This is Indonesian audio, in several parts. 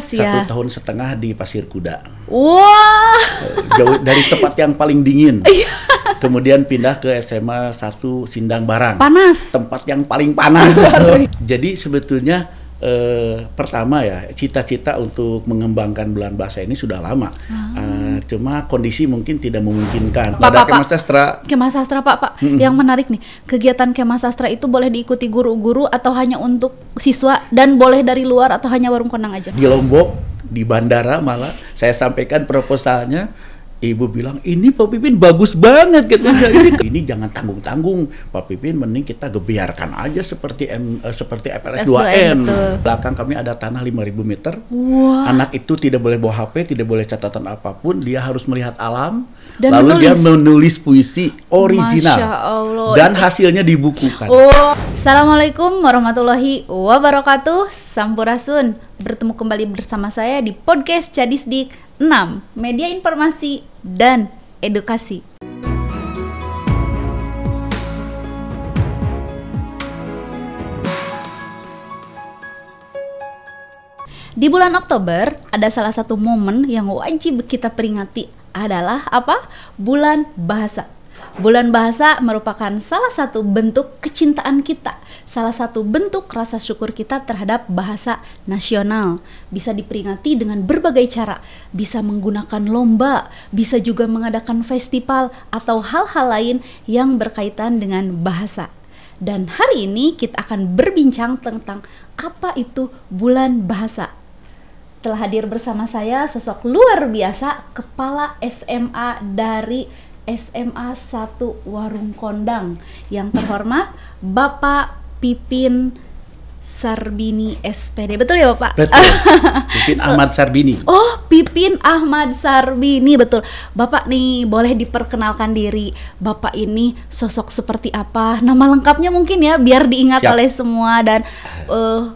1,5 tahun di Pasir Kuda. Wah. Jauh dari tempat yang paling dingin. Kemudian pindah ke SMA 1 Sindang Barang. Panas. Tempat yang paling panas. Jadi sebetulnya pertama ya, cita-cita untuk mengembangkan bulan bahasa ini sudah lama. Cuma kondisi mungkin tidak memungkinkan. Ada Kema Sastra. Kema Sastra, Pak. Yang menarik nih, kegiatan Kema Sastra itu boleh diikuti guru-guru atau hanya untuk siswa, dan boleh dari luar atau hanya warung kondang aja? Di Lombok, di bandara malah saya sampaikan proposalnya. Ibu bilang, ini Pak Pipin bagus banget katanya. Ini jangan tanggung-tanggung, Pak Pipin, mending kita gebiarkan aja seperti FLS 2N. Belakang kami ada tanah 5.000 meter. Wow. Anak itu tidak boleh bawa HP, tidak boleh catatan apapun. Dia harus melihat alam, dan lalu dia menulis puisi original. Masya Allah. Dan hasilnya dibukukan. Assalamualaikum warahmatullahi wabarakatuh. Sampurasun. Bertemu kembali bersama saya di podcast Cadisdik 6, media informasi dan edukasi. Di bulan Oktober ada salah satu momen yang wajib kita peringati, adalah apa? Bulan Bahasa. Bulan Bahasa merupakan salah satu bentuk kecintaan kita, salah satu bentuk rasa syukur kita terhadap bahasa nasional. Bisa diperingati dengan berbagai cara, bisa menggunakan lomba, bisa juga mengadakan festival atau hal-hal lain yang berkaitan dengan bahasa. Dan hari ini kita akan berbincang tentang apa itu Bulan Bahasa. Telah hadir bersama saya sosok luar biasa, Kepala SMA dari SMA 1 Warung Kondang, yang terhormat Bapak Pipin Sarbini SPD. Betul ya Bapak? Betul. Pipin Ahmad Sarbini. Oh, Pipin Ahmad Sarbini, betul. Bapak nih, boleh diperkenalkan diri. Bapak ini sosok seperti apa? Nama lengkapnya mungkin ya, biar diingat oleh semua, dan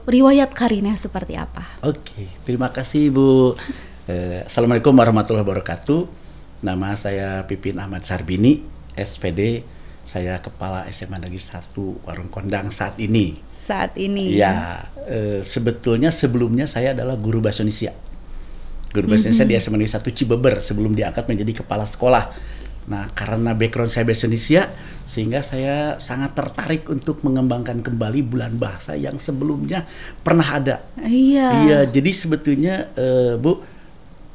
riwayat karirnya seperti apa? Oke, terima kasih Bu. Assalamualaikum warahmatullahi wabarakatuh. Nama saya Pipin Ahmad Sarbini, SPD. Saya Kepala SMA Negeri 1 Warung Kondang saat ini. Ya, sebetulnya sebelumnya saya adalah guru bahasa Indonesia. Guru bahasa Indonesia di SMA Negeri 1 Cibeber sebelum diangkat menjadi kepala sekolah. Nah, karena background saya bahasa Indonesia, sehingga saya sangat tertarik untuk mengembangkan kembali bulan bahasa yang sebelumnya pernah ada. Iya, jadi sebetulnya Bu,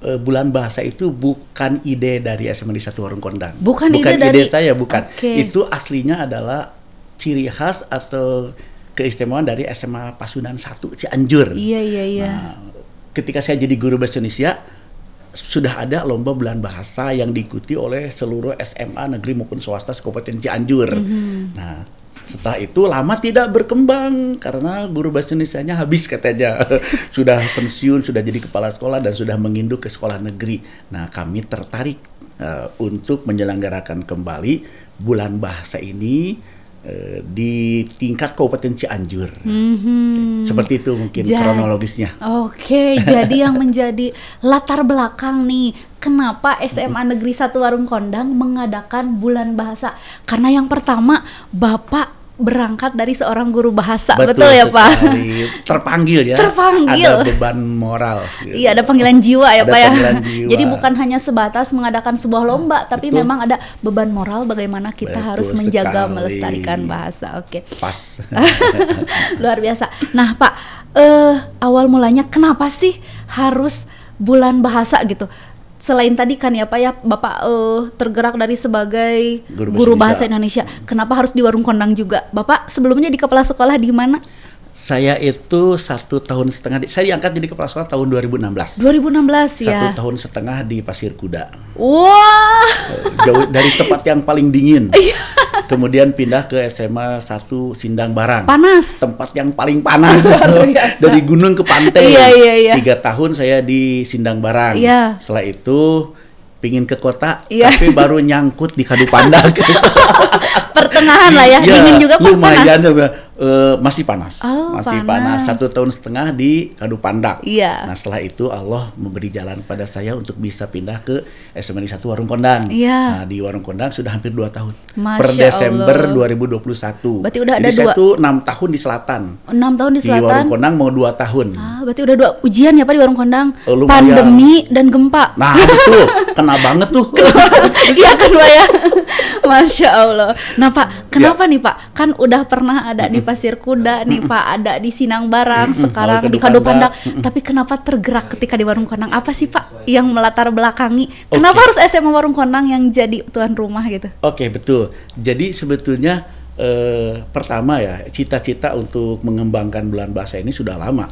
bulan bahasa itu bukan ide dari SMA Negeri 1 Warung Kondang. Bukan ide saya, bukan. Itu aslinya adalah ciri khas atau keistimewaan dari SMA Pasundan 1 Cianjur. Iya. Nah, ketika saya jadi guru bahasa Indonesia, sudah ada lomba bulan bahasa yang diikuti oleh seluruh SMA negeri maupun swasta Kabupaten Cianjur. Nah, setelah itu lama tidak berkembang karena guru bahasa Indonesianya habis katanya. Sudah pensiun, sudah jadi kepala sekolah, dan sudah menginduk ke sekolah negeri. Nah, kami tertarik untuk menyelenggarakan kembali bulan bahasa ini di tingkat Kabupaten Cianjur. Seperti itu mungkin kronologisnya. Oke, jadi yang menjadi latar belakang nih, kenapa SMA Negeri 1 Warung Kondang mengadakan bulan bahasa? Karena yang pertama, Bapak berangkat dari seorang guru bahasa. Betul ya Pak? Terpanggil ya. Terpanggil. Ada beban moral. Gitu. Iya, ada panggilan jiwa ya Pak ya. Jadi bukan hanya sebatas mengadakan sebuah lomba, tapi memang ada beban moral bagaimana kita harus menjaga, melestarikan bahasa. Oke. Pas. Luar biasa. Nah Pak, awal mulanya kenapa sih harus bulan bahasa gitu? Selain tadi kan ya Pak ya, Bapak tergerak dari sebagai guru bahasa Indonesia. Kenapa harus di Warung Kondang juga? Bapak sebelumnya di kepala sekolah di mana? Saya itu 1,5 tahun, saya diangkat jadi kepala sekolah tahun 2016. 2016 ya. 1,5 tahun di Pasir Kuda. Wah. Jauh dari tempat yang paling dingin. Kemudian pindah ke SMA 1 Sindang Barang. Panas. Tempat yang paling panas. Dari gunung ke pantai. Iya. 3 tahun saya di Sindang Barang. Iya. Setelah itu pingin ke kota, tapi baru nyangkut di Kadu Pandak. Pertengahan lah ya, dingin juga Pak, lumayan. Panas. Masih panas. Oh, masih panas. panas. 1,5 tahun di Kadu Pandak. Iya. Nah setelah itu Allah memberi jalan pada saya untuk bisa pindah ke SMA Negeri 1 Warung Kondang. Iya. Nah di Warung Kondang sudah hampir 2 tahun. Masya Per Desember Allah. 2021. Berarti udah ada Jadi saya dua- tuh 6 tahun di selatan. 6 tahun di Di Warung selatan. Kondang mau 2 tahun. Berarti udah 2 ujian ya Pak di Warung Kondang. Lumayan. Pandemi dan gempa. Nah itu kena banget tuh. Iya kan Pak ya. Masya Allah. Nah Pak, kenapa nih Pak? Kan udah pernah ada di Pasir Kuda nih Pak, ada di Sinang Barang, sekarang Kadu di Kadu Pandak. Pandak. Tapi kenapa tergerak ketika di Warung Kondang? Apa sih Pak yang melatar belakangi? Kenapa harus SMA Warung Kondang yang jadi tuan rumah gitu? Oke, betul. Jadi sebetulnya pertama ya, cita-cita untuk mengembangkan bulan bahasa ini sudah lama.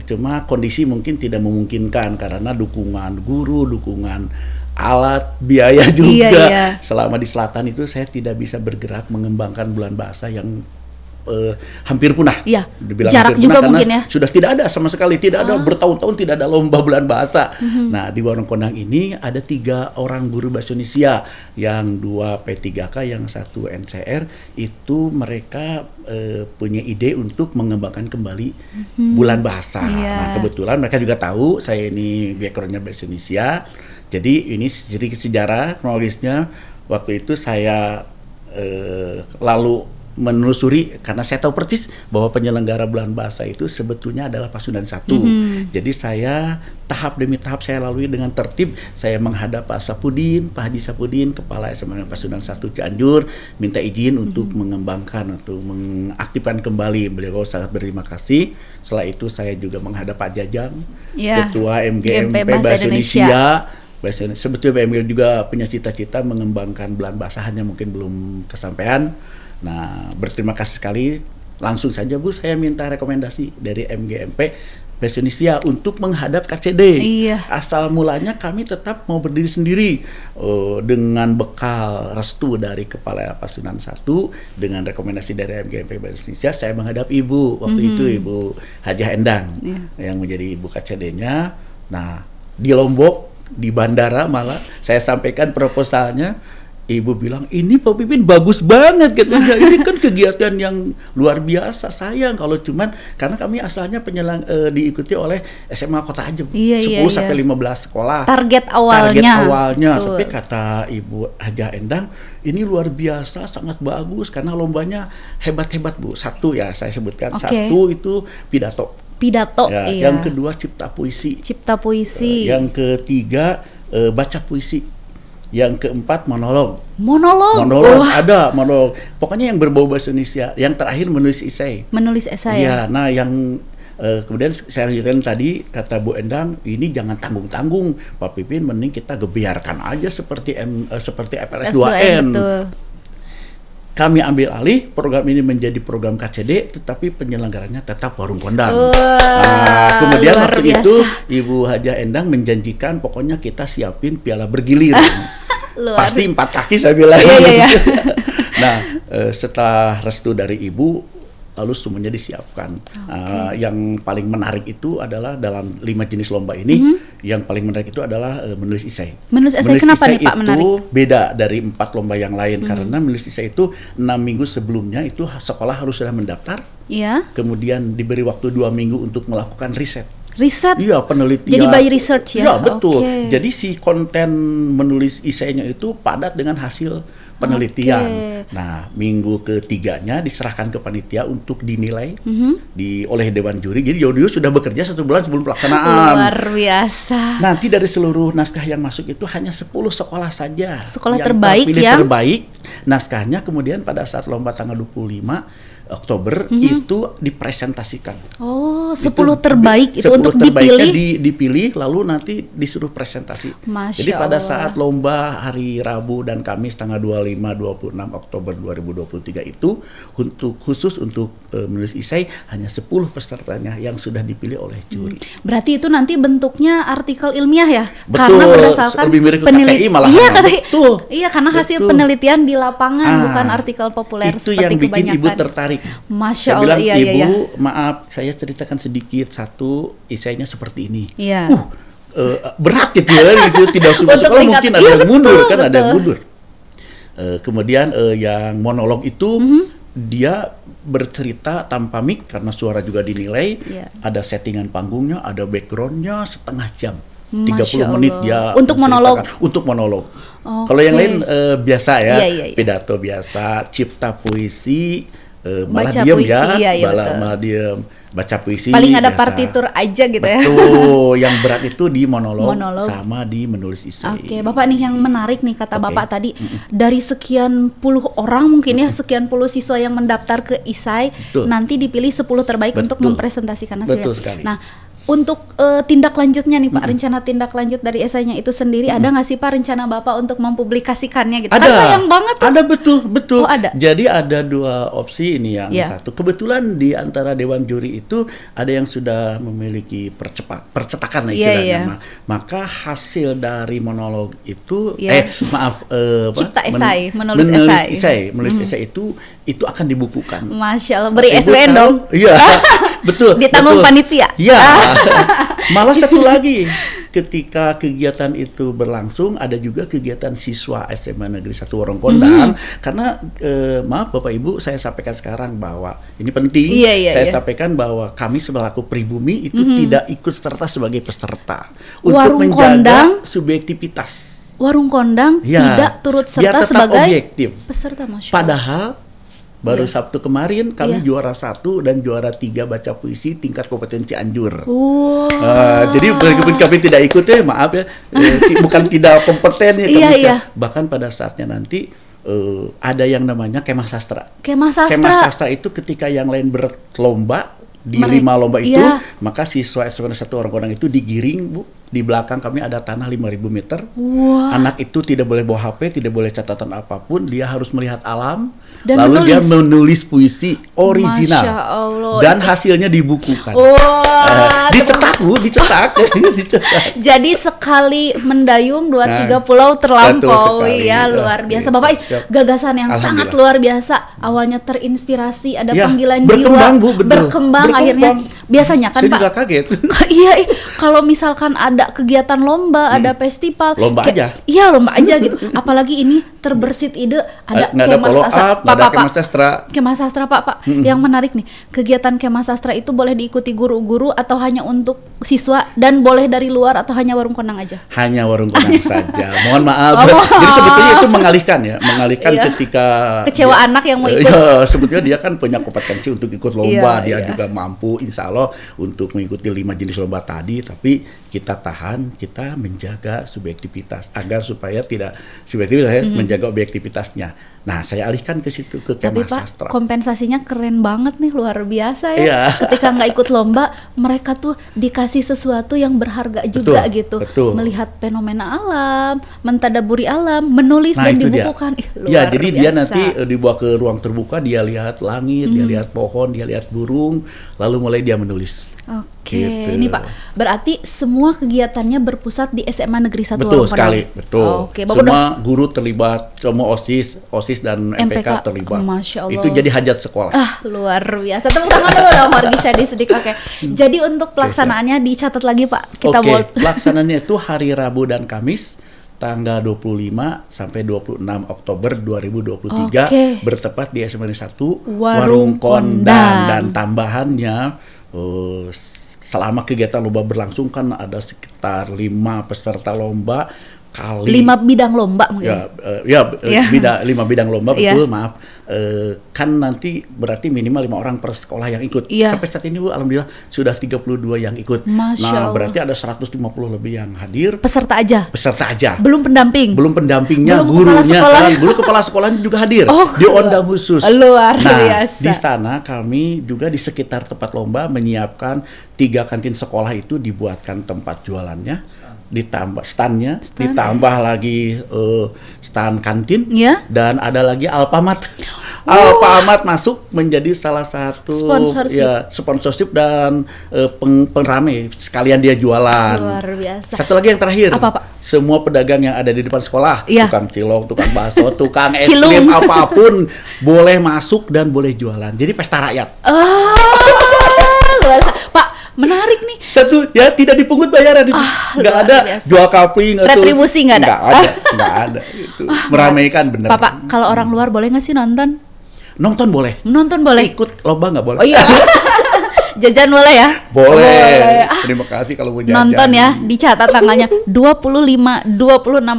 Cuma kondisi mungkin tidak memungkinkan karena dukungan guru, dukungan alat, biaya juga. Iya. Selama di selatan itu saya tidak bisa bergerak mengembangkan bulan bahasa yang hampir punah. Iya. Dibilang Jarak hampir juga punah mungkin karena ya. sudah tidak ada sama sekali, tidak ada bertahun-tahun tidak ada lomba bulan bahasa. Nah di Warung Kondang ini ada 3 orang guru bahasa Indonesia, yang 2 P3K, yang 1 NCR. Itu mereka punya ide untuk mengembangkan kembali bulan bahasa. Iya. Nah kebetulan mereka juga tahu saya ini backgroundnya bahasa Indonesia. Jadi ini sedikit sejarah kronologisnya. Waktu itu saya lalu menelusuri karena saya tahu persis bahwa penyelenggara bulan bahasa itu sebetulnya adalah Pasundan 1. Jadi saya tahap demi tahap saya lalui dengan tertib. Saya menghadap Pak Sapudin, Pak Haji Sapudin, Kepala SMA Pasundan 1 Cianjur, minta izin untuk mengembangkan, untuk mengaktifkan kembali. Beliau sangat berterima kasih. Setelah itu saya juga menghadap Pak Jajang, Iya. Ketua MGMP Bahasa Indonesia. Sebetulnya BMG juga punya cita-cita mengembangkan bulan bahasa, hanya mungkin belum kesampaian. Nah, berterima kasih sekali. Langsung saja Bu, saya minta rekomendasi dari MGMP Bahasa Indonesia untuk menghadap KCD. Iya. Asal mulanya kami tetap mau berdiri sendiri dengan bekal restu dari Kepala Pasundan 1, dengan rekomendasi dari MGMP Bahasa Indonesia. Saya menghadap Ibu waktu itu, Ibu Hajah Endang, yang menjadi Ibu KCD-nya. Nah, di Lombok, di bandara malah saya sampaikan proposalnya. Ibu bilang, ini Pak Pipin bagus banget katanya. Ini kan kegiatan yang luar biasa. Sayang kalau cuman karena kami asalnya diikuti oleh SMA Kota Ajem. Iya, 10 sampai 15 sekolah. Target awalnya. Target awalnya. Betul. Tapi kata Ibu Hajah Endang, ini luar biasa, sangat bagus karena lombanya hebat-hebat Bu. 1 ya saya sebutkan. 1 itu pidato. Ya, Yang kedua cipta puisi. Cipta puisi. Yang ketiga baca puisi. Yang keempat monolog. Monolog. Ada monolog. Pokoknya yang berbau bahasa Indonesia. Yang terakhir menulis esai. Menulis esai. Iya. Nah yang kemudian saya lanjutkan tadi kata Bu Endang, ini jangan tanggung-tanggung Pak Pipin, mending kita gebiarkan aja seperti FLS 2N. Betul. Kami ambil alih, program ini menjadi program KCD, tetapi penyelenggaranya tetap Warung Kondang. Kemudian waktu itu Ibu Hajah Endang menjanjikan pokoknya kita siapin piala bergilir. Pasti 4 kaki saya bilang. Iya. Nah, setelah restu dari Ibu, lalu semuanya disiapkan. Yang paling menarik itu adalah dalam 5 jenis lomba ini, yang paling menarik itu adalah menulis esai. Menulis esai kenapa nih Pak menarik? Itu beda dari 4 lomba yang lain karena menulis esai itu 6 minggu sebelumnya itu sekolah harus sudah mendaftar. Iya. Kemudian diberi waktu 2 minggu untuk melakukan riset. Riset? Iya, penelitian. Jadi by research ya? Iya, betul. Okay. Jadi si konten menulis esainya itu padat dengan hasil penelitian. Nah, minggu ketiganya diserahkan ke panitia untuk dinilai oleh Dewan Juri. Jadi Dewan Juri sudah bekerja 1 bulan sebelum pelaksanaan. Luar biasa. Nanti dari seluruh naskah yang masuk itu hanya 10 sekolah saja. Sekolah yang terbaik terbaik. Naskahnya kemudian pada saat lomba tanggal 25 Oktober itu dipresentasikan. Oh, 10 terbaik itu untuk dipilih lalu nanti disuruh presentasi. Masya Jadi pada Allah. saat lomba hari Rabu dan Kamis tanggal 25-26 Oktober 2023 itu khusus untuk menulis esai hanya 10 pesertanya yang sudah dipilih oleh juri. Berarti itu nanti bentuknya artikel ilmiah ya? Betul, Karena berdasarkan lebih mirip ke KTI malahan. Iya, Betul. Iya, karena hasil Betul. penelitian di lapangan bukan artikel populer itu seperti yang bikin kebanyakan. Ibu tertarik. Masya Saya Allah, bilang, iya, Ibu, iya. maaf, saya ceritakan sedikit satu esainya seperti ini. Iya. Berat gitu ya, gitu. Tidak semua Untuk sekolah tingkat- mungkin ada iya, yang mundur, betul, kan ada yang betul. mundur. Kemudian yang monolog itu dia bercerita tanpa mic karena suara juga dinilai. Ada settingan panggungnya, ada backgroundnya setengah jam. 30 menit dia untuk monolog. Untuk monolog. Kalau yang lain biasa ya, pidato biasa, cipta puisi, malah diam ya, malah diam. Baca puisi paling ada biasa. Partitur aja gitu ya. Betul, yang berat itu di monolog sama di menulis esai. Oke, Bapak nih yang menarik nih kata Bapak tadi, dari sekian puluh orang mungkin ya, sekian puluh siswa yang mendaftar ke esai, nanti dipilih 10 terbaik untuk mempresentasikan hasilnya. Betul sekali. Nah, untuk tindak lanjutnya nih Pak, rencana tindak lanjut dari esainya itu sendiri ada nggak sih Pak rencana Bapak untuk mempublikasikannya gitu? Ada, kan sayang banget tuh. Ada betul. Oh, ada. Jadi ada 2 opsi ini yang satu. Kebetulan di antara dewan juri itu ada yang sudah memiliki percetakan lah istilahnya. Maka hasil dari monolog itu, cipta esai, menulis esai itu akan dibukukan. Masya Allah, beri SBN dong. Iya, betul. Ditanggung panitia. Iya. Malah satu lagi, ketika kegiatan itu berlangsung, ada juga kegiatan siswa SMA Negeri 1 Warung Kondang. Karena maaf Bapak Ibu, saya sampaikan sekarang bahwa ini penting. Saya sampaikan bahwa kami selaku pribumi itu tidak ikut serta sebagai peserta untuk menjaga subjektivitas. Warung Kondang tidak turut serta sebagai objektif peserta. Masya Allah. Padahal baru Sabtu kemarin kami juara 1 dan juara 3 baca puisi tingkat kompetensi Cianjur. Jadi meskipun kami tidak ikut maaf ya, bukan tidak kompeten ya, bahkan pada saatnya nanti ada yang namanya kemah sastra. Kemah sastra itu ketika yang lain berlomba di 5 lomba itu, maka siswa SMA 1 Warung Kondang itu digiring, Bu. Di belakang kami ada tanah 5.000 meter. Anak itu tidak boleh bawa HP, tidak boleh catatan apapun, dia harus melihat alam. Dan lalu dia menulis puisi original. Masya Allah. Dan hasilnya dibukukan. Dicetak, Bu, dicetak. Jadi sekali mendayung 2-3 pulau terlampaui ya, luar biasa. Bapak, gagasan yang sangat luar biasa. Awalnya terinspirasi, ada panggilan jiwa, berkembang akhirnya. Biasanya kan saya Pak. Saya juga kaget. Iya, kalau misalkan ada kegiatan lomba, ada festival, lomba aja. Iya, lomba aja gitu. Apalagi ini terbersit ide, ada kemah sastra. Kemah sastra Pak. Yang menarik nih, kegiatan kemah sastra itu boleh diikuti guru-guru atau hanya untuk siswa, dan boleh dari luar atau hanya Warung Kondang aja? Hanya Warung Kondang saja. Mohon maaf. Jadi sebetulnya itu mengalihkan ketika kecewa anak yang mau ikut. Sebetulnya dia kan punya kompetensi untuk ikut lomba, dia juga mampu insya Allah untuk mengikuti 5 jenis lomba tadi, tapi kita tahan, kita menjaga subjektivitas agar supaya tidak subjektivitas, menjaga objektivitasnya. Nah, saya alihkan ke situ, ke kemah sastra. Tapi Pak, kompensasinya keren banget nih, luar biasa ya. Ketika nggak ikut lomba, mereka tuh dikasih sesuatu yang berharga juga gitu. Melihat fenomena alam, mentadaburi alam, menulis dan dibukukan. Luar jadi biasa. Dia nanti dibawa ke ruang terbuka, dia lihat langit, dia lihat pohon, dia lihat burung, lalu mulai dia menulis. Oke, ini Pak, berarti semua kegiatannya berpusat di SMA Negeri 1 Warung Kondang. Betul sekali, betul. Semua guru terlibat, semua OSIS dan MPK terlibat. Masya Allah. Itu jadi hajat sekolah. Luar biasa. Tepuk tangan dulu dong, Wargi Sedih. Oke. Jadi untuk pelaksanaannya dicatat lagi Pak. Pelaksanaannya itu hari Rabu dan Kamis, tanggal 25 sampai 26 Oktober 2023, bertepat di SMA 1 Warung Kondang. Dan tambahannya, selama kegiatan lomba berlangsung kan ada sekitar 5 peserta lomba kali 5 bidang lomba mungkin. 5 bidang lomba, betul, maaf. Kan nanti berarti minimal 5 orang per sekolah yang ikut. Sampai saat ini Bu, alhamdulillah sudah 32 yang ikut. Masya Allah. Berarti ada 150 lebih yang hadir. Peserta aja. Belum pendampingnya, gurunya, belum kepala sekolahnya juga hadir. Di ondang khusus. Luar biasa. Di sana kami juga di sekitar tempat lomba menyiapkan 3 kantin sekolah itu, dibuatkan tempat jualannya, ditambah standnya, ditambah lagi stand kantin, dan ada lagi Alfamart. Alfamart masuk menjadi salah satu sponsorship dan pengrame, sekalian dia jualan. Luar biasa. Satu lagi yang terakhir, apa Pak? Semua pedagang yang ada di depan sekolah, tukang cilok, tukang bakso, tukang es krim, apapun boleh masuk dan boleh jualan. Jadi pesta rakyat. Luar biasa. Pak, menarik nih. Satu, tidak dipungut bayaran itu. Nggak ada jual kapling atau retribusi, nggak ada. Nggak ada. Itu meramaikan bener. Pak, kalau orang luar boleh nggak sih nonton? Nonton boleh. Nonton boleh. Ikut lomba nggak boleh? Oh iya. Jajan boleh ya? Boleh. Terima kasih kalau mau jajan. Nonton ya, dicatat tanggalnya 25-26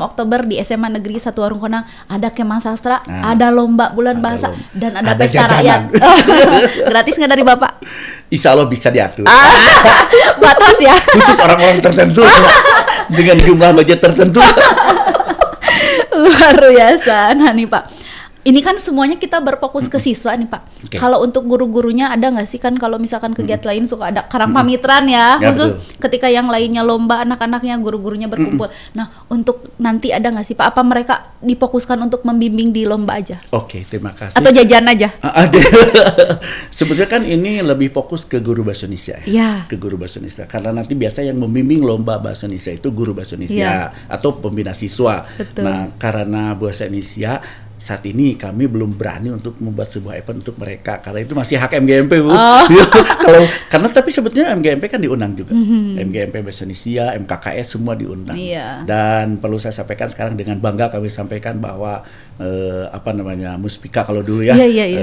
Oktober di SMA Negeri 1 Warung Konang. Ada kemah sastra, ada lomba bulan bahasa, dan ada pesta rakyat. Gratis nggak dari Bapak? Insya Allah bisa diatur. Batas ya? Khusus orang-orang tertentu dengan jumlah budget tertentu. Luar biasa. Nah nih Pak, ini kan semuanya kita berfokus ke siswa nih Pak. Okay. Kalau untuk guru-gurunya ada nggak sih kan kalau misalkan kegiatan lain suka ada karang pamitran ya, khusus betul. ketika yang lainnya lomba anak-anaknya guru-gurunya berkumpul. Nah untuk nanti ada nggak sih Pak? Apa mereka difokuskan untuk membimbing di lomba aja? Oke, terima kasih. Atau jajan aja? Ada. Sebetulnya kan ini lebih fokus ke guru bahasa Indonesia Ya. Ke guru bahasa Indonesia. Karena nanti biasa yang membimbing lomba bahasa Indonesia itu guru bahasa Indonesia atau pembina siswa. Betul. Nah, karena bahasa Indonesia saat ini kami belum berani untuk membuat sebuah event untuk mereka karena itu masih hak MGMP, Bu. Karena tapi sebetulnya MGMP kan diundang juga. MGMP bahasa Indonesia, MKKS semua diundang. Iya. Dan perlu saya sampaikan sekarang dengan bangga kami sampaikan bahwa Muspika kalau dulu ya,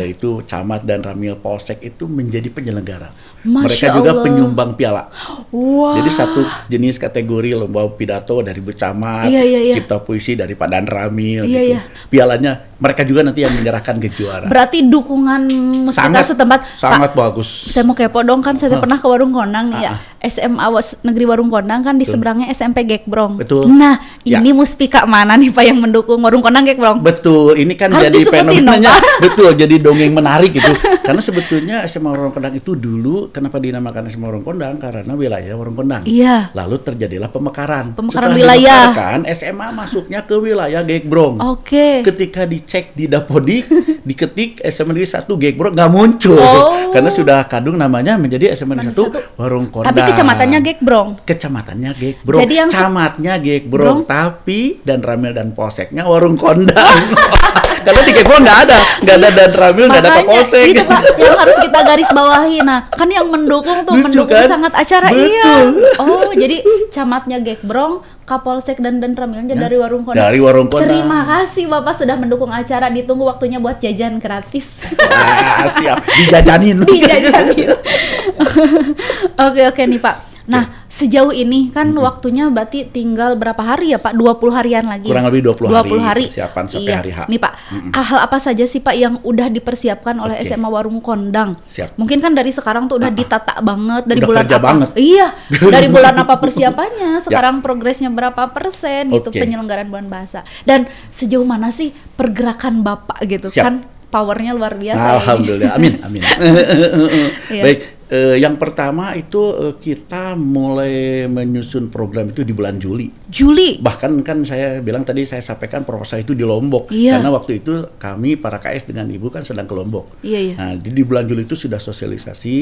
itu camat dan Ramil Polsek itu menjadi penyelenggara. Mereka juga penyumbang piala. Wow. Jadi satu jenis kategori lomba pidato dari Bu Camat, cipta puisi dari Pak Dan Ramil gitu. Pialanya mereka juga nanti yang menyerahkan ke juara. Berarti dukungan Muspika setempat sangat bagus. Saya mau kepo dong, kan saya pernah ke Warung Konang ya. SMA Negeri Warung Konang kan di seberangnya SMP Gekbrong. Betul. Nah, ini Muspika mana nih Pak yang mendukung Warung Konang Gekbrong? Betul, ini kan harus jadi fenomenanya. Betul, jadi dongeng menarik gitu. Karena sebetulnya SMA Warung Konang itu dulu kenapa dinamakan SMA Warung Konang? Karena wilayah Warung Konang. Iya. Lalu terjadilah pemekaran. Setelah wilayah. SMA masuknya ke wilayah Gekbrong. Oke. Ketika dicek di Dapodik, diketik SMA Negeri 1 Gekbrong nggak muncul. Karena sudah kadung namanya menjadi SMA Negeri 1 Warung Konang. Tapi kecamatannya Gekbrong. Kecamatannya Gekbrong. Jadi yang camatnya Gekbrong, tapi dan Ramil dan Polseknya Warung Kondang. Karena di Gekbrong nggak ada dan Ramil, nggak ada Kapolsek. Itu Pak yang harus kita garis bawahi. Nah, kan yang mendukung tuh Lucu, mendukung kan? sangat acara. Betul. Iya. Oh, jadi camatnya Gekbrong, Kapolsek dan Ramilnya dari Warung Konang. Dari Warung Konang. Terima kasih Bapak sudah mendukung acara. Ditunggu waktunya buat jajan gratis. Siap, dijajanin. Oke nih Pak. Nah, sejauh ini kan waktunya berarti tinggal berapa hari ya Pak? 20 harian lagi. Kurang lebih 20 hari. Persiapan sampai iya. hari H. Nih Pak, hal apa saja sih Pak yang udah dipersiapkan oleh SMA Warung Kondang? Siap. Mungkin kan dari sekarang tuh udah ditata banget dari udah bulan kerja apa? Banget. Iya, dari bulan apa persiapannya? Sekarang progresnya berapa persen gitu penyelenggaraan bulan bahasa. Dan sejauh mana sih pergerakan Bapak gitu? Siap. Kan powernya luar biasa. Alhamdulillah, amin. Baik. Yang pertama itu kita mulai menyusun program itu di bulan Juli. Bahkan kan saya bilang tadi saya sampaikan proposal itu di Lombok. Karena waktu itu kami para KS dengan Ibu kan sedang ke Lombok. Nah, di bulan Juli itu sudah sosialisasi.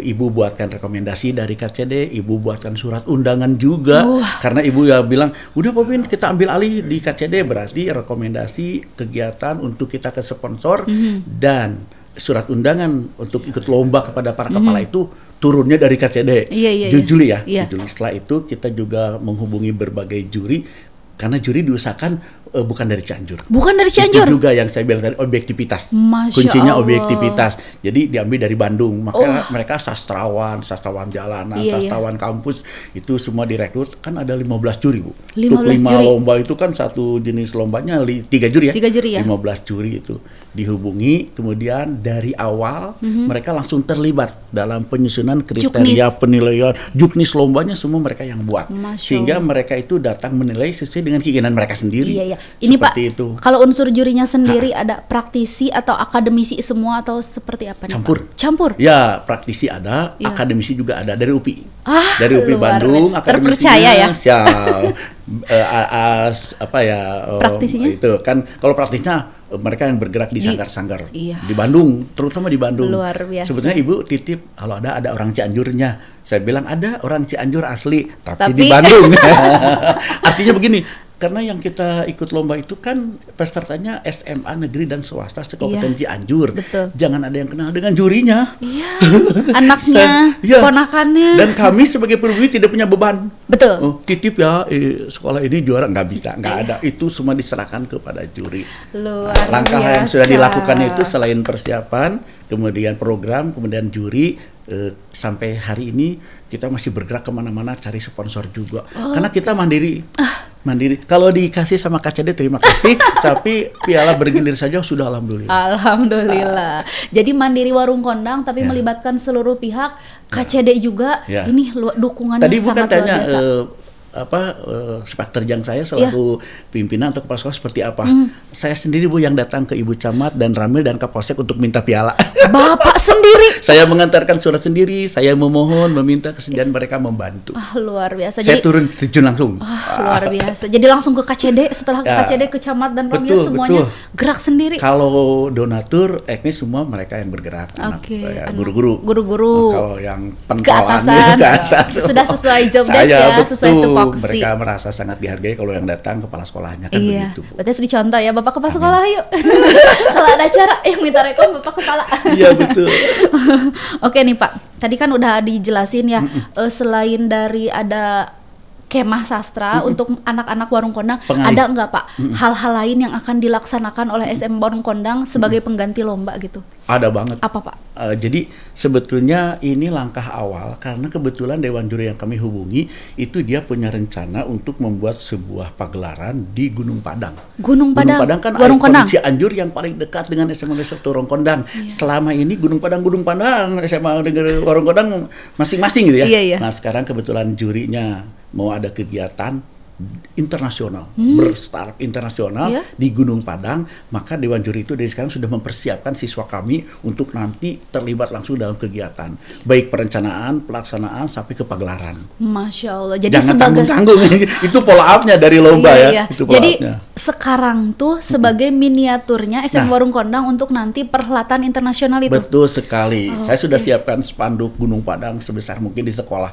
Ibu buatkan rekomendasi dari KCD, Ibu buatkan surat undangan juga. Karena Ibu ya bilang, udah Popin kita ambil alih di KCD, berarti rekomendasi kegiatan untuk kita ke sponsor dan surat undangan untuk ikut lomba kepada para kepala itu turunnya dari KCD. Di Juli ya. Di Juli. Setelah itu kita juga menghubungi berbagai juri karena juri diusahakan bukan dari Cianjur. Itu juga yang saya bilang tadi objektivitas. Kuncinya objektivitas. Jadi diambil dari Bandung. Maka mereka sastrawan jalanan, sastrawan kampus itu semua direkrut. Kan ada 15 juri, Bu. Untuk 5 lomba itu kan satu jenis lombanya 3 juri ya. 3 juri ya. 15 juri itu dihubungi, kemudian dari awal mereka langsung terlibat dalam penyusunan kriteria penilaian. Juknis lombanya semua mereka yang buat. Sehingga mereka itu datang menilai sesuai dengan keinginan mereka sendiri. Ini Pak, kalau unsur jurinya sendiri ada praktisi atau akademisi semua atau seperti apa nih Pak? Campur? Ya, praktisi ada, akademisi juga ada dari UPI. Dari UPI Bandung, terpercaya ya? Siap. Praktisinya? Itu kan kalau praktisnya mereka yang bergerak di sanggar-sanggar di Bandung, terutama di Bandung. Luar biasa. Sebetulnya Ibu titip kalau ada orang Cianjurnya. Saya bilang ada orang Cianjur asli, tapi di Bandung. Artinya begini, karena yang kita ikut lomba itu kan pesertanya SMA negeri dan swasta se-Kabupaten Cianjur. Betul. Jangan ada yang kenal dengan jurinya. Iya. Anaknya, ponakannya. Dan kami sebagai perwira tidak punya beban. Betul. Oh, titip ya, sekolah ini juara, nggak bisa, nggak ada. Itu semua diserahkan kepada juri. Luar Langkah biasa. yang sudah dilakukan itu selain persiapan, kemudian program, kemudian juri, sampai hari ini kita masih bergerak kemana-mana cari sponsor juga. Karena kita mandiri. Mandiri. Kalau dikasih sama KCD terima kasih, tapi piala bergilir saja sudah alhamdulillah. Alhamdulillah. Jadi mandiri warung kondang tapi melibatkan seluruh pihak, KCD juga. Ini dukungannya tadi sangat bukan tanya luar biasa. sepak terjang saya selaku pimpinan atau kepala sekolah seperti apa. Saya sendiri Bu yang datang ke Ibu Camat dan Ramil dan Kapolsek untuk minta piala. Bapak sendiri. Saya mengantarkan surat sendiri, saya memohon, meminta kesediaan mereka membantu. Luar biasa. Saya turun terjun langsung. Luar biasa. Jadi langsung ke KCD, setelah ke KCD ke Camat dan Ramil semuanya gerak sendiri. Kalau donatur, teknis semua mereka yang bergerak. Guru-guru. Guru-guru. Kalau yang ke atasan. Ke atas. Sudah sesuai job desk ya, sesuai tupoksi. Mereka merasa sangat dihargai kalau yang datang kepala sekolahnya kan begitu. Berarti harus dicontoh ya, Bapak kepala sekolah yuk. Kalau ada acara yang minta rekom Bapak kepala. Iya betul. Oke nih Pak, tadi kan udah dijelasin ya, selain dari ada kemah sastra untuk anak-anak warung kondang, ada nggak Pak hal-hal lain yang akan dilaksanakan oleh SM Warung Kondang sebagai pengganti lomba gitu? Ada banget. Apa Pak? Jadi sebetulnya ini langkah awal karena kebetulan Dewan Juri yang kami hubungi itu dia punya rencana untuk membuat sebuah pagelaran di Gunung Padang. Gunung Padang kan Warung Kondang. Cianjur yang paling dekat dengan SMA Negeri 1 Warung Kondang. Selama ini Gunung Padang SMA Negeri Warung Kondang masing-masing gitu ya. Nah sekarang kebetulan jurinya mau ada kegiatan internasional, berstaraf internasional di Gunung Padang, maka Dewan Juri itu dari sekarang sudah mempersiapkan siswa kami untuk nanti terlibat langsung dalam kegiatan, baik perencanaan, pelaksanaan sampai ke pagelaran. Masya Allah. Jadi jangan tanggung-tanggung, itu follow up-nya dari lomba Itu jadi sekarang tuh sebagai miniaturnya SM Warung Kondang untuk nanti perhelatan internasional itu. Betul sekali. Saya sudah siapkan spanduk Gunung Padang sebesar mungkin di sekolah.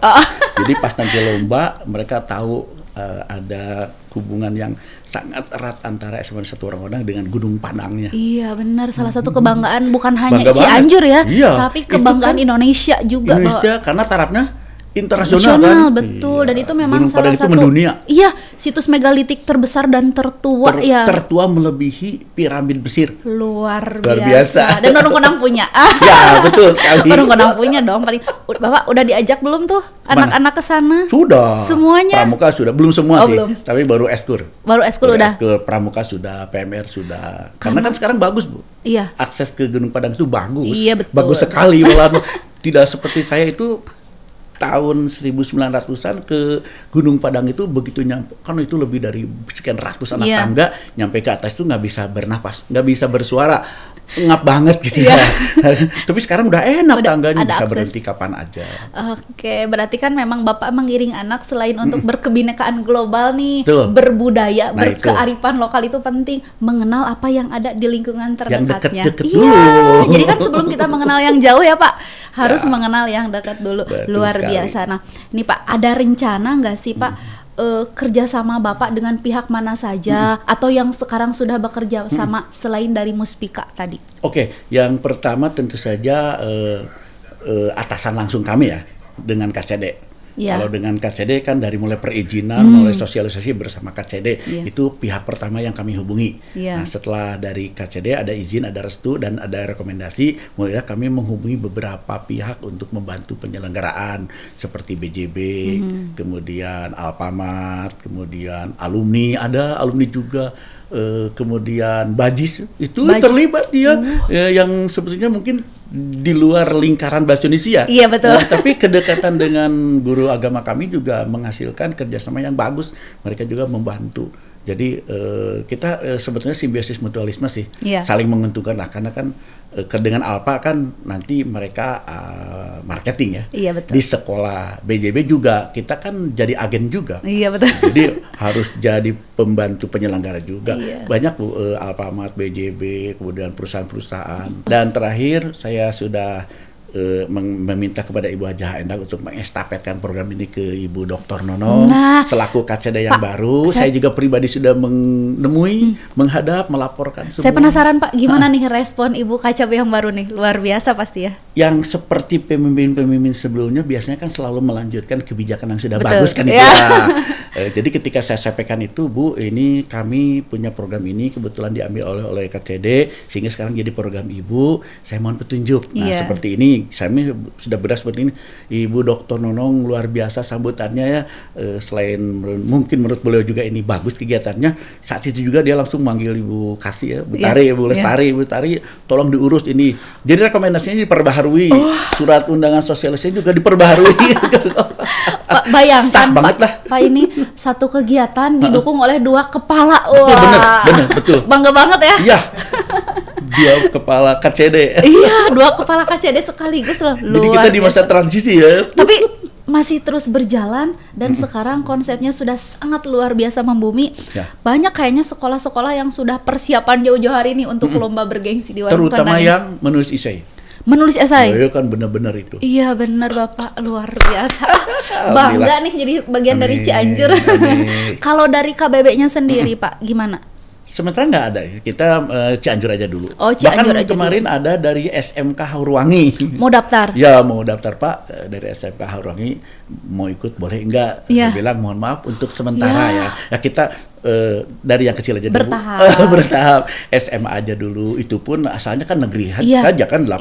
Jadi pas nanti lomba mereka tahu ada hubungan yang sangat erat antara SMA 1 Warung Kondang dengan Gunung Padangnya. Iya benar, salah satu kebanggaan bukan hanya Cianjur ya, tapi kebanggaan Indonesia juga. Karena tarafnya internasional kan? Betul. Dan itu memang Gunung salah Padang satu itu mendunia. Iya, situs megalitik terbesar dan tertua tertua melebihi piramid Mesir. Luar biasa. Dan Warung Kondang punya. Ya, betul sekali. Warung Kondang punya dong. Paling Bapak udah diajak belum tuh anak-anak ke sana? Sudah. Semuanya? Pramuka sudah, belum semua sih. Belum. Tapi baru eskur. Baru eskur udah. Pramuka sudah, PMR sudah. Karena kan sekarang bagus, Bu. Iya. Akses ke Gunung Padang itu bagus. Iya, betul. Bagus sekali malah. Tidak seperti saya itu tahun 1900-an ke Gunung Padang itu begitu nyampe, kan itu lebih dari sekian ratus anak tangga, nyampe ke atas itu nggak bisa bernapas, nggak bisa bersuara, ngap banget gitu ya. Tapi sekarang udah enak, tangganya bisa akses. Berhenti kapan aja. Oke, berarti kan memang Bapak mengiring anak selain untuk berkebinekaan global nih, berbudaya, berkearifan lokal itu penting, mengenal apa yang ada di lingkungan terdekatnya. Yang deket dulu. Jadi kan sebelum kita mengenal yang jauh ya Pak, harus mengenal yang dekat dulu. Betul luar biasa. Nah, ini Pak, ada rencana nggak sih Pak kerjasama Bapak dengan pihak mana saja atau yang sekarang sudah bekerja sama selain dari Muspika tadi? Oke, yang pertama tentu saja atasan langsung kami ya dengan KCD. Kalau dengan KCD kan dari mulai perizinan, mulai sosialisasi bersama KCD itu pihak pertama yang kami hubungi. Nah, setelah dari KCD ada izin, ada restu dan ada rekomendasi, mulai kami menghubungi beberapa pihak untuk membantu penyelenggaraan seperti BJB, kemudian Alfamart, kemudian alumni, ada alumni juga. Kemudian Bajis itu terlibat dia yang sebetulnya mungkin di luar lingkaran bahasa Indonesia. Iya betul. Tapi kedekatan dengan guru agama kami juga menghasilkan kerjasama yang bagus. Mereka juga membantu. Jadi kita sebetulnya simbiosis mutualisme sih, saling menguntungkan lah karena kan dengan Alpa kan nanti mereka marketing ya. Iya betul. Di sekolah BJB juga kita kan jadi agen juga. Iya betul. Jadi harus jadi pembantu penyelenggara juga. Banyak Alfamart, BJB, kemudian perusahaan-perusahaan. Dan terakhir saya sudah meminta kepada Ibu Hajah Endang untuk mengestafetkan program ini ke Ibu Dr. Nonong selaku KCD yang baru. Saya juga pribadi sudah menemui, menghadap, melaporkan semua. Saya penasaran Pak, gimana nih respon Ibu KCB yang baru nih? Luar biasa pasti ya. Yang seperti pemimpin-pemimpin sebelumnya biasanya kan selalu melanjutkan kebijakan yang sudah bagus kan itu ya. Jadi ketika saya sampaikan itu, Bu, ini kami punya program ini kebetulan diambil oleh KCD sehingga sekarang jadi program Ibu. Saya mohon petunjuk. Nah, seperti ini kami sudah beras seperti ini. Ibu Dr. Nonong luar biasa sambutannya ya. Selain mungkin menurut beliau juga ini bagus kegiatannya, saat itu juga dia langsung manggil Ibu Kasih ya, Bu Tari, Bu Lestari, Bu Tari, tolong diurus ini. Jadi rekomendasinya diperbaharui. Surat undangan sosialisasi juga diperbaharui. Pak, bayangkan banget lah. Pak, ini satu kegiatan didukung oleh 2 kepala. Wah. Bener, betul. Bangga banget ya. Iya. Dia kepala KCD. Iya, 2 kepala KCD sekaligus loh. Jadi kita di masa transisi ya. Tapi masih terus berjalan dan sekarang konsepnya sudah sangat luar biasa membumi. Banyak kayaknya sekolah-sekolah yang sudah persiapan jauh-jauh hari ini untuk lomba bergengsi di Warung Kondang. Terutama yang menulis esai. Menulis esai? Iya kan benar-benar itu. Iya benar Bapak, luar biasa. Bangga nih jadi bagian dari Cianjur. Kalau dari KBB-nya sendiri Pak, gimana? Sementara nggak ada, kita Cianjur aja dulu. Oh, Cianjur bahkan aja kemarin dulu. Ada dari SMK Haurwangi. Mau daftar? Ya mau daftar Pak, dari SMK Haurwangi mau ikut boleh enggak? Dia bilang mohon maaf untuk sementara ya. Ya kita dari yang kecil aja bertahap. dulu. Bertahap. SMA aja dulu, itu pun asalnya kan negeri saja kan 18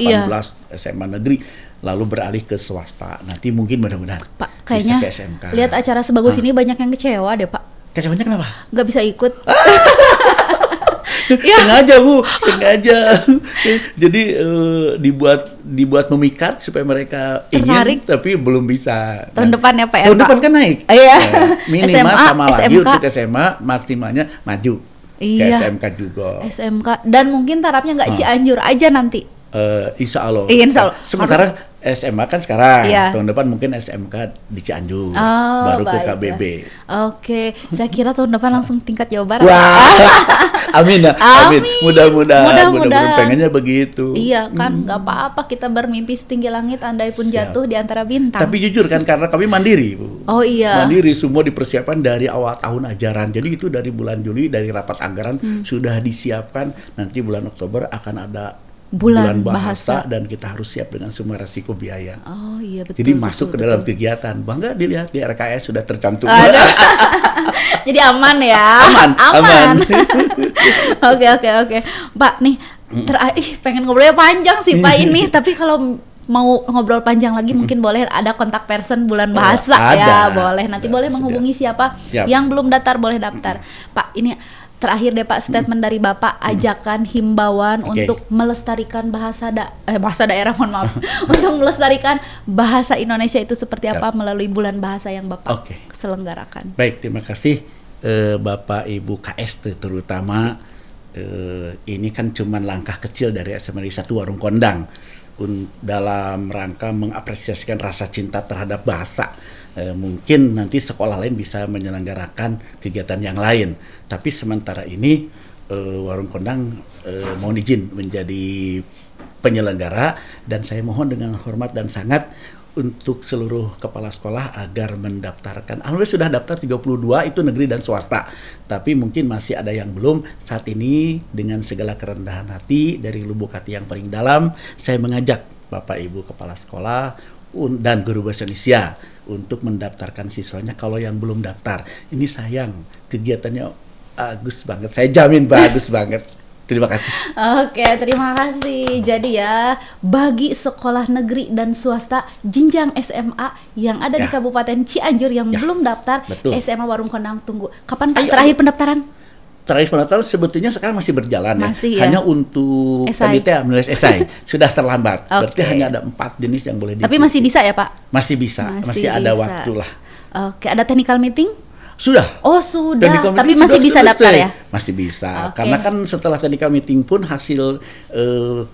SMA negeri. Lalu beralih ke swasta. Nanti mungkin mudah-mudahan Pak, kayaknya bisa ke SMK. Lihat acara sebagus ini banyak yang kecewa deh Pak. Kecewanya kenapa? Nggak bisa ikut. Sengaja Bu, sengaja. Jadi dibuat memikat supaya mereka ingin, tapi belum bisa. Tahun depan ya Pak ya. Tahun depan kan naik. Iya. Minimal SMA, sama lagi SMK. untuk SMA, maksimalnya maju ke SMK juga. SMK dan mungkin tarafnya nggak Cianjur aja nanti. Insya Allah. Insya Allah. Sementara SMA kan sekarang, tahun depan mungkin SMK di Cianjur, baru ke KBB. Oke, saya kira tahun depan langsung tingkat Jawa Barat. Wah, amin. Mudah-mudahan pengennya begitu. Iya kan, nggak apa-apa kita bermimpi setinggi langit, andai pun jatuh di antara bintang. Tapi jujur kan, karena kami mandiri, Bu. Oh iya. Mandiri, semua dipersiapkan dari awal tahun ajaran. Jadi itu dari bulan Juli, dari rapat anggaran sudah disiapkan. Nanti bulan Oktober akan ada bulan bahasa dan kita harus siap dengan semua resiko biaya. Oh iya betul. Jadi masuk ke dalam kegiatan. Bangga dilihat di RKS sudah tercantum. Jadi aman ya. Aman. Oke. Pak nih pengen ngobrolnya panjang sih Pak ini. Tapi kalau mau ngobrol panjang lagi mungkin boleh ada kontak person bulan bahasa ya. Boleh. Nanti boleh menghubungi siapa yang belum daftar boleh daftar. Pak ini terakhir deh Pak, statement dari Bapak, ajakan himbauan untuk melestarikan bahasa daerah, mohon maaf, untuk melestarikan bahasa Indonesia itu seperti apa melalui bulan bahasa yang Bapak selenggarakan. Baik, terima kasih Bapak Ibu KS terutama. Ini kan cuma langkah kecil dari SMA 1 Warung Kondang dalam rangka mengapresiasikan rasa cinta terhadap bahasa. Mungkin nanti sekolah lain bisa menyelenggarakan kegiatan yang lain, tapi sementara ini Warung Kondang mohon izin menjadi penyelenggara, dan saya mohon dengan hormat dan sangat untuk seluruh kepala sekolah agar mendaftarkan. Alhamdulillah sudah daftar 32, itu negeri dan swasta, tapi mungkin masih ada yang belum. Saat ini dengan segala kerendahan hati dari lubuk hati yang paling dalam, saya mengajak Bapak Ibu kepala sekolah dan guru bahasa Indonesia untuk mendaftarkan siswanya. Kalau yang belum daftar, ini sayang, kegiatannya bagus banget, saya jamin bagus banget. Terima kasih. Oke, terima kasih. Jadi ya, bagi sekolah negeri dan swasta jenjang SMA yang ada di Kabupaten Cianjur yang belum daftar, SMA Warung Kondang tunggu. Kapan Pak terakhir pendaftaran? Terakhir pendaftaran sebetulnya sekarang masih berjalan ya. Hanya untuk panitia menulis esai sudah terlambat. Berarti hanya ada 4 jenis yang boleh diikuti. Tapi masih bisa ya Pak? Masih bisa, masih ada waktu lah. Oke, ada technical meeting? Sudah. Oh sudah, tapi masih bisa daftar ya? Masih bisa, karena kan setelah technical meeting pun hasil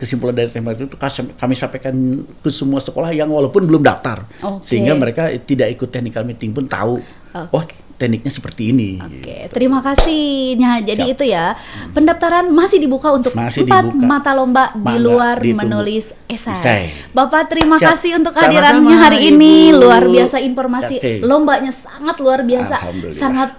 kesimpulan dari technical meeting itu kami sampaikan ke semua sekolah yang walaupun belum daftar. Sehingga mereka tidak ikut technical meeting pun tahu, oh tekniknya seperti ini. Oke, terima kasih. Nah, jadi Siap. itu ya. Pendaftaran masih dibuka untuk Masih 4 dibuka. mata lomba di Mangga, luar ditunggu. menulis esai. Esai. Bapak terima Siap. kasih untuk Sama-sama, kehadirannya hari ini. Ibu. Luar biasa informasi Oke. lombanya sangat luar biasa. Alhamdulillah. Sangat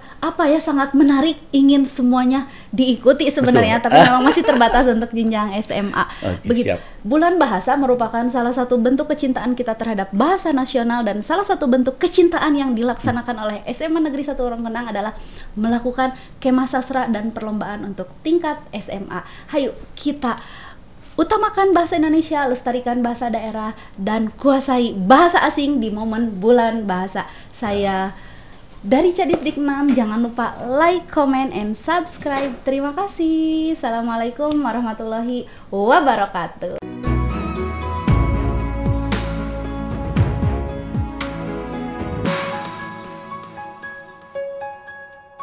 sangat menarik, ingin semuanya diikuti sebenarnya, Betul. tapi memang masih terbatas untuk jenjang SMA. Oke, Begitu. siap. Bulan Bahasa merupakan salah satu bentuk kecintaan kita terhadap bahasa nasional, dan salah satu bentuk kecintaan yang dilaksanakan oleh SMA Negeri 1 Warungkendang adalah melakukan kemah sastra dan perlombaan untuk tingkat SMA. Hayu kita utamakan bahasa Indonesia, lestarikan bahasa daerah, dan kuasai bahasa asing di momen Bulan Bahasa. Saya dari Cadisdik 6, jangan lupa like, comment, and subscribe. Terima kasih. Assalamualaikum warahmatullahi wabarakatuh.